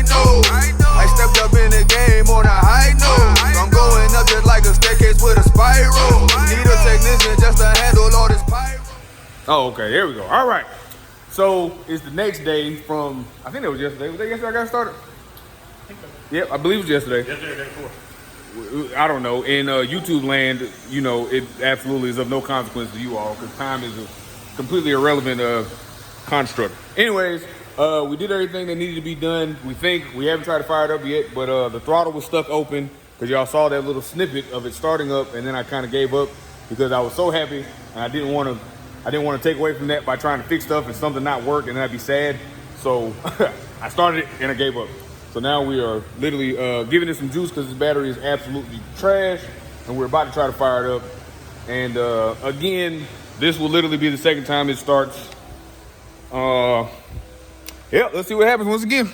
I know. I stepped up in the game on a high note. I'm going up just like a staircase with a spiral. Need a technician just to handle all this pyro. Oh, okay, there we go. All right. So it's the next day from, I think it was yesterday. Was that yesterday I got started? I think so. Yep, I believe it was yesterday. Yesterday, day before. I don't know. In YouTube land, you know, it absolutely is of no consequence to you all because time is a completely irrelevant construct. Anyways, we did everything that needed to be done. We think we haven't tried to fire it up yet, but the throttle was stuck open because y'all saw that little snippet of it starting up, and then I kind of gave up because I was so happy and I didn't want to take away from that by trying to fix stuff and something not work and then I'd be sad. So I started it and I gave up. So now we are literally giving it some juice because this battery is absolutely trash, and we're about to try to fire it up. And again, this will literally be the second time it starts. Yeah, let's see what happens once again.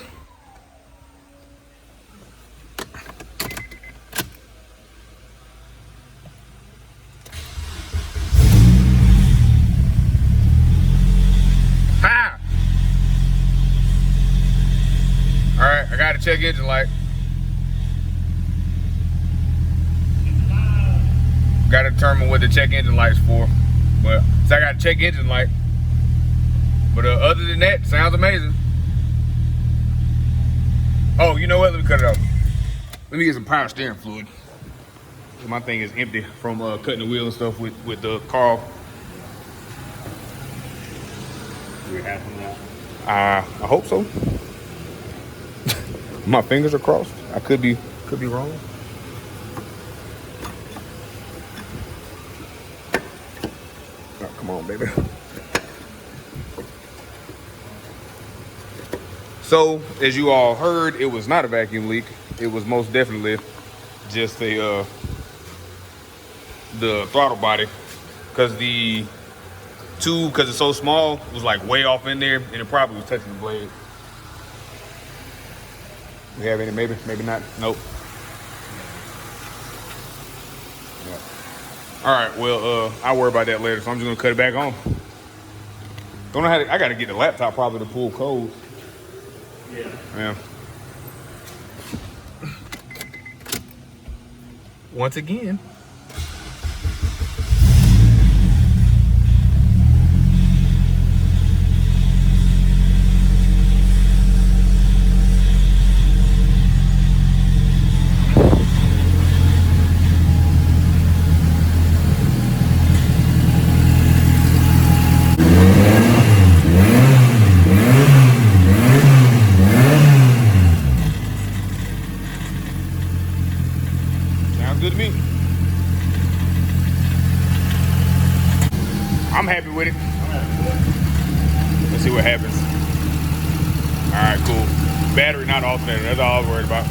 Ha! All right, I got to check engine light. Got to determine what the check engine light's for. But so I got to check engine light. But other than that, sounds amazing. Oh, you know what? Let me cut it off. Let me get some power steering fluid. My thing is empty from cutting the wheel and stuff with the car. Do we have some now? I hope so. My fingers are crossed. I could be wrong. Oh, come on, baby. So, as you all heard, it was not a vacuum leak. It was most definitely just the throttle body, because the tube, because it's so small, was like way off in there, and it probably was touching the blade. We have any? Maybe not. Nope. Yeah. All right. Well, I'll worry about that later. So I'm just gonna cut it back on. Don't know how to. I gotta get the laptop probably to pull codes. Yeah. Once again. Good to me. I'm happy with it. Let's see what happens. All right, cool. Battery, not alternator. That's all I was worried about.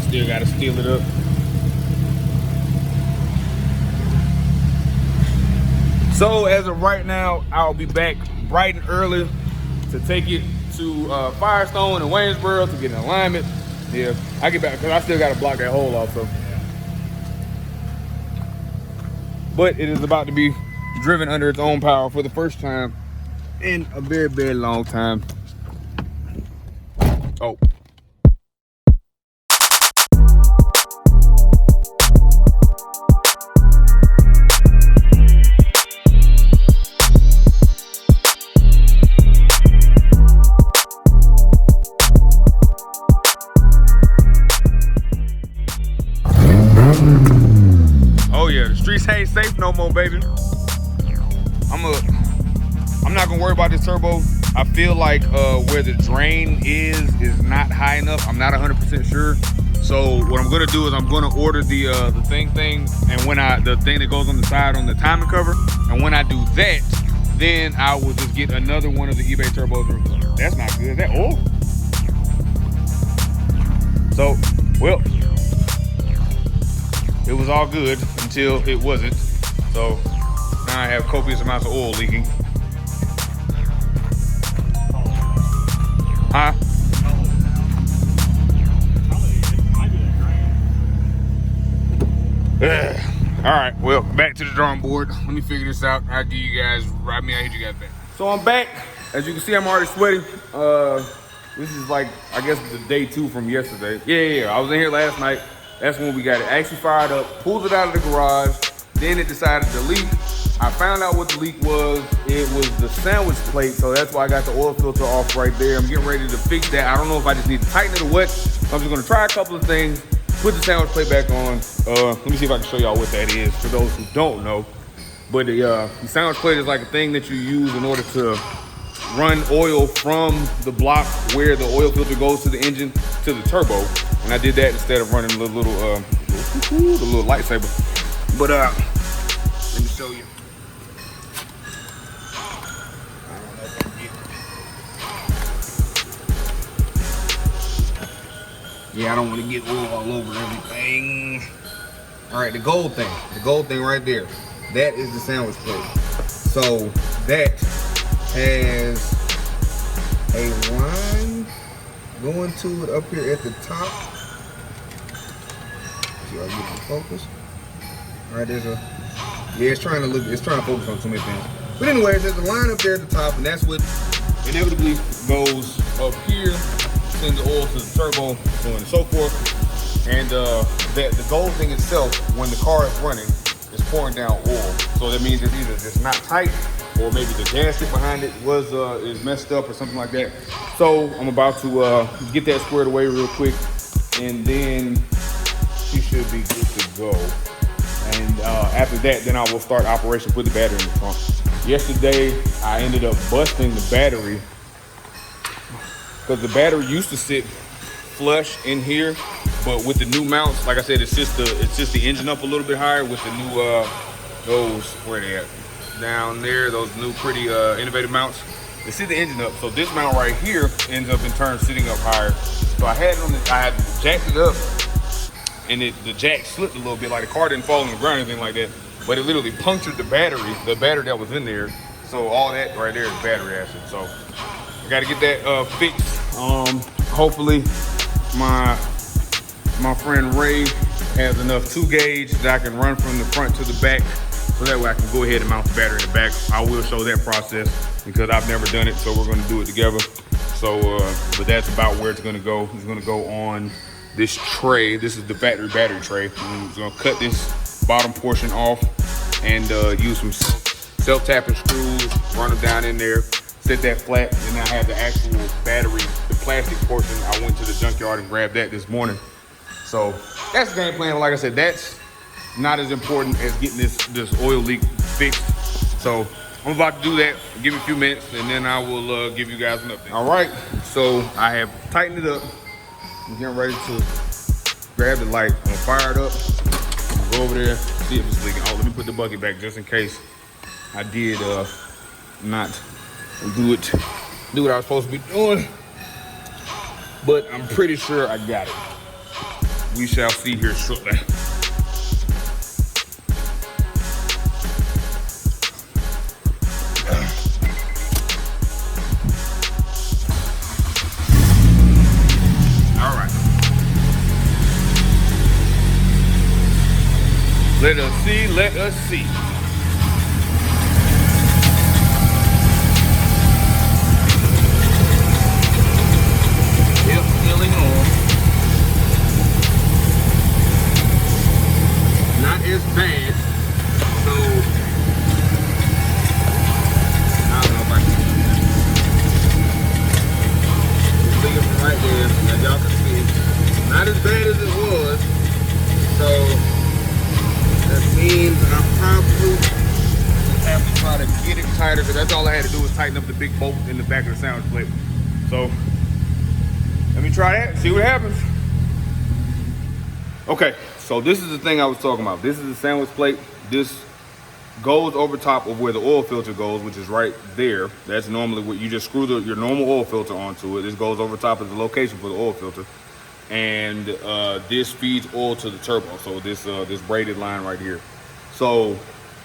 Still gotta steel it up. So as of right now, I'll be back bright and early to take it to Firestone and Waynesboro to get an alignment. Yeah, I get back because I still gotta block that hole off. So, but it is about to be driven under its own power for the first time in a very, very long time. Oh. Oh yeah, the streets ain't safe no more, baby. I'm not gonna worry about this turbo. I feel like where the drain is not high enough. I'm not 100% sure. So what I'm gonna do is I'm gonna order the thing, and when the thing that goes on the side on the timing cover, and when I do that, then I will just get another one of the eBay turbos. That's not good. Is that oil? So, well, it was all good until it wasn't. So now I have copious amounts of oil leaking. Huh? All right, well, back to the drawing board. Let me figure this out. I'll give you guys, I'll hit you guys back. So I'm back. As you can see, I'm already sweating. This is like, I guess the day 2 from yesterday. Yeah, I was in here last night. That's when we got it actually fired up, pulled it out of the garage. Then it decided to leak. I found out what the leak was. It was the sandwich plate, so that's why I got the oil filter off right there. I'm getting ready to fix that. I don't know if I just need to tighten it or what. I'm just gonna try a couple of things, put the sandwich plate back on. Let me see if I can show y'all what that is for those who don't know. But the sandwich plate is like a thing that you use in order to run oil from the block where the oil filter goes to the engine to the turbo. And I did that instead of running the little lightsaber. But let me show you. Yeah, I don't want to get oil all over everything. All right, the gold thing right there, that is the sandwich plate. So that has a line going to it up here at the top. See, I'll get the focus. All right, there's a, yeah, it's trying to focus on too many things. But anyways, there's a line up there at the top, and that's what inevitably goes up here, sends the oil to the turbo, so on and so forth. And the gold thing itself, when the car is running, is pouring down oil. So that means it's either just not tight, or maybe the gasket behind it is messed up or something like that. So I'm about to get that squared away real quick, and then she should be good to go. And after that, then I will start operation, put the battery in the trunk. Yesterday, I ended up busting the battery because the battery used to sit flush in here, but with the new mounts, like I said, it's just the engine up a little bit higher with the new those, where they at? Down there, those new pretty innovative mounts. They sit the engine up, so this mount right here ends up in turn sitting up higher. So I had jacked it up, and the jack slipped a little bit, like the car didn't fall on the ground or anything like that, but it literally punctured the battery that was in there. So all that right there is battery acid. So I got to get that fixed. Hopefully my friend Ray has enough 2 gauge that I can run from the front to the back, so that way I can go ahead and mount the battery in the back. I will show that process because I've never done it, so we're going to do it together. So, but that's about where it's going to go. It's going to go on this tray. This is the battery tray. I'm going to cut this bottom portion off and use some self-tapping screws, run them down in there, set that flat, and then I have the actual battery, the plastic portion. I went to the junkyard and grabbed that this morning. So that's the game plan. Like I said, that's not as important as getting this oil leak fixed. So I'm about to do that. Give me a few minutes, and then I will give you guys an update. All right, so I have tightened it up. I'm getting ready to grab the light. I'm gonna fire it up, go over there, see if it's leaking. Oh, let me put the bucket back just in case I did not do what I was supposed to be doing. But I'm pretty sure I got it. We shall see here shortly. Let us see, let us see. Yep, filling on. Not as bad. So, I don't know if I can. It's leaking from right there, as y'all can see. Not as bad as it was. So, that means I probably have to try to get it tighter, because that's all I had to do was tighten up the big bolt in the back of the sandwich plate. So let me try that, see what happens. Okay, so this is the thing I was talking about. This is the sandwich plate. This goes over top of where the oil filter goes, which is right there. That's normally what you just screw your normal oil filter onto it. This goes over top of the location for the oil filter. And this feeds oil to the turbo. So this braided line right here. So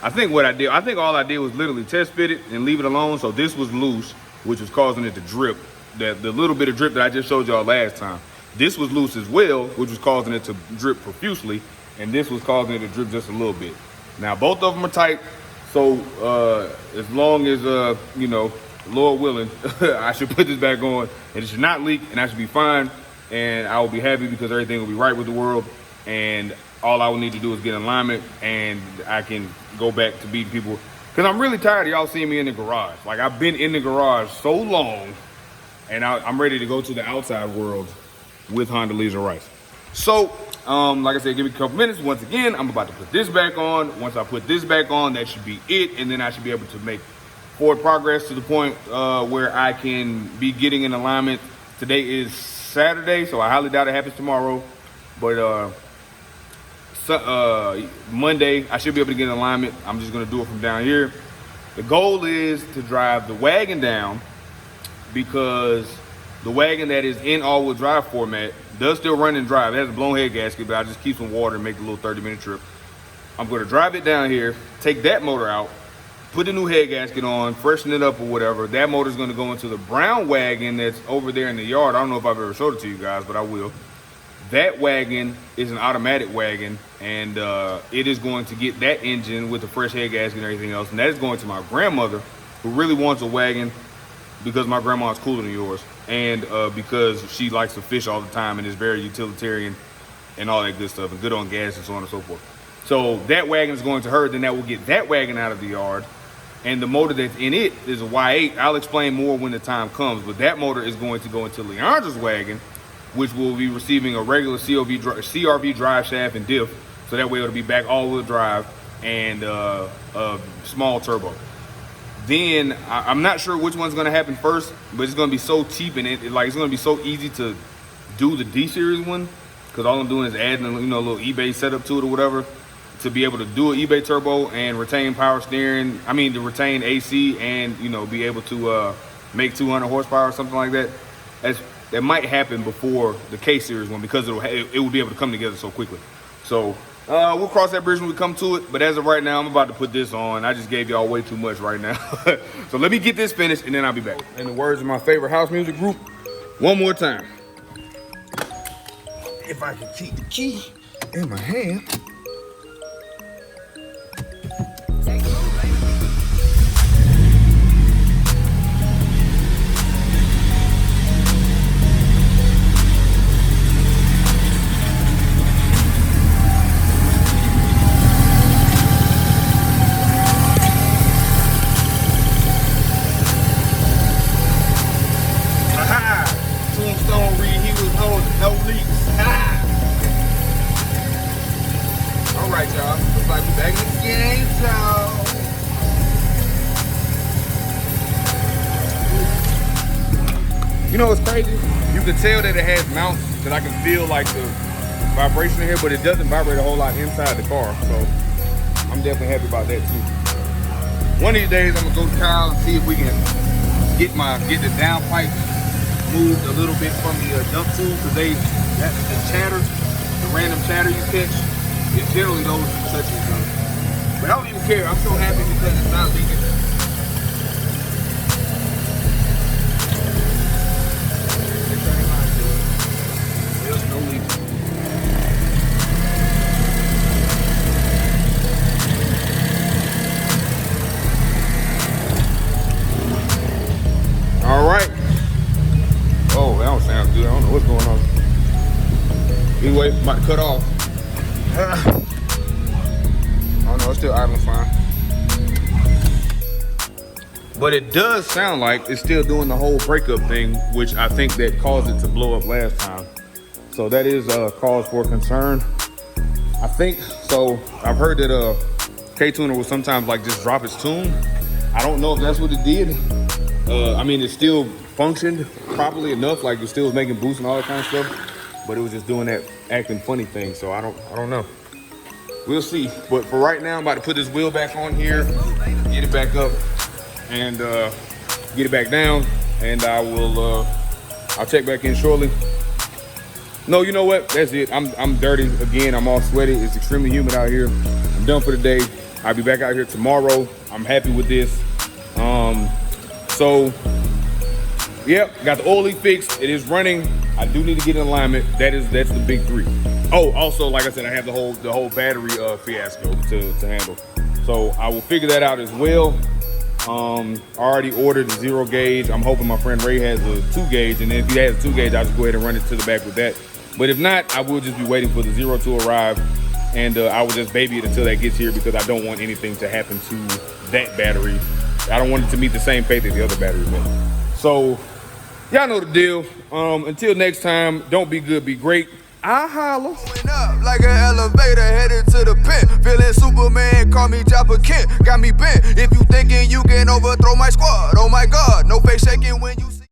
I think all I did was literally test fit it and leave it alone. So this was loose, which was causing it to drip. the little bit of drip that I just showed y'all last time. This was loose as well, which was causing it to drip profusely, and this was causing it to drip just a little bit. Now both of them are tight, so as long as you know, Lord willing, I should put this back on, and it should not leak, and I should be fine, and I will be happy because everything will be right with the world, and all I will need to do is get alignment, and I can go back to beating people. Because I'm really tired of y'all seeing me in the garage. Like, I've been in the garage so long, and I'm ready to go to the outside world with Hondaleezza rice. So, like I said, give me a couple minutes. Once again, I'm about to put this back on. Once I put this back on, that should be it, and then I should be able to make forward progress to the point where I can be getting in alignment. Today is Saturday, so I highly doubt it happens tomorrow, but Monday I should be able to get in alignment. I'm just going to do it from down here. The goal is to drive the wagon down, because the wagon that is in all-wheel drive format does still run and drive. It has a blown head gasket, but I just keep some water and make a little 30-minute trip. I'm going to drive it down here, take that motor out, put the new head gasket on, freshen it up or whatever. That motor is going to go into the brown wagon that's over there in the yard. I don't know if I've ever showed it to you guys, but I will. That wagon is an automatic wagon, and it is going to get that engine with the fresh head gasket and everything else. And that is going to my grandmother, who really wants a wagon because my grandma is cooler than yours, and because she likes to fish all the time and is very utilitarian and all that good stuff and good on gas and so on and so forth. So that wagon is going to her. Then that will get that wagon out of the yard. And the motor that's in it is a Y8. I'll explain more when the time comes, but that motor is going to go into Leandra's wagon, which will be receiving a regular CRV drive shaft and diff. So that way it'll be back all-wheel drive and a small turbo. Then I'm not sure which one's gonna happen first, but it's gonna be so cheap and it's gonna be so easy to do the D-Series one, because all I'm doing is adding a little eBay setup to it or whatever, to be able to do an eBay turbo and retain power steering. I mean, to retain AC and be able to make 200 horsepower or something like that. That might happen before the K-Series one, because it will be able to come together so quickly. So we'll cross that bridge when we come to it. But as of right now, I'm about to put this on. I just gave y'all way too much right now. So let me get this finished and then I'll be back. In the words of my favorite house music group, one more time. If I can keep the key in my hand. You know what's crazy? You can tell that it has mounts, because I can feel like the vibration in here, but it doesn't vibrate a whole lot inside the car. So I'm definitely happy about that too. One of these days I'm gonna go to Kyle and see if we can get the downpipe moved a little bit from the dump tube, because the chatter, the random chatter you catch, is generally those such as those. But I don't even care. I'm so happy because it's not leaking. There's no leak. All right. Oh, that don't sound good. I don't know what's going on. Anyway, about to cut off. Oh no, it's still idling fine. But it does sound like it's still doing the whole breakup thing, which I think that caused it to blow up last time. So that is a cause for concern. I think, so I've heard that K-Tuner will sometimes just drop its tune. I don't know if that's what it did. I mean, it still functioned properly enough, like it still was making boosts and all that kind of stuff, but it was just doing that acting funny thing. So I don't know. We'll see. But for right now, I'm about to put this wheel back on here, get it back up, and get it back down, and I'll check back in shortly. No, you know what? That's it. I'm dirty again. I'm all sweaty. It's extremely humid out here. I'm done for the day. I'll be back out here tomorrow. I'm happy with this. So Yep, got the oil leak fixed. It is running. I do need to get in alignment. That's the big three. Oh, also, like I said, I have the whole battery fiasco to handle. So I will figure that out as well. I already ordered the 0 gauge. I'm hoping my friend Ray has a 2 gauge, and then if he has a 2 gauge, I'll just go ahead and run it to the back with that. But if not, I will just be waiting for the 0 to arrive, and I will just baby it until that gets here because I don't want anything to happen to that battery. I don't want it to meet the same fate that the other batteries will. So y'all know the deal. Until next time, don't be good, be great. I holla. Going up like an elevator headed to the pen. Feeling Superman, call me Chopper Kent. Got me bent. If you thinking you can overthrow my squad, oh my God, no face shaking when you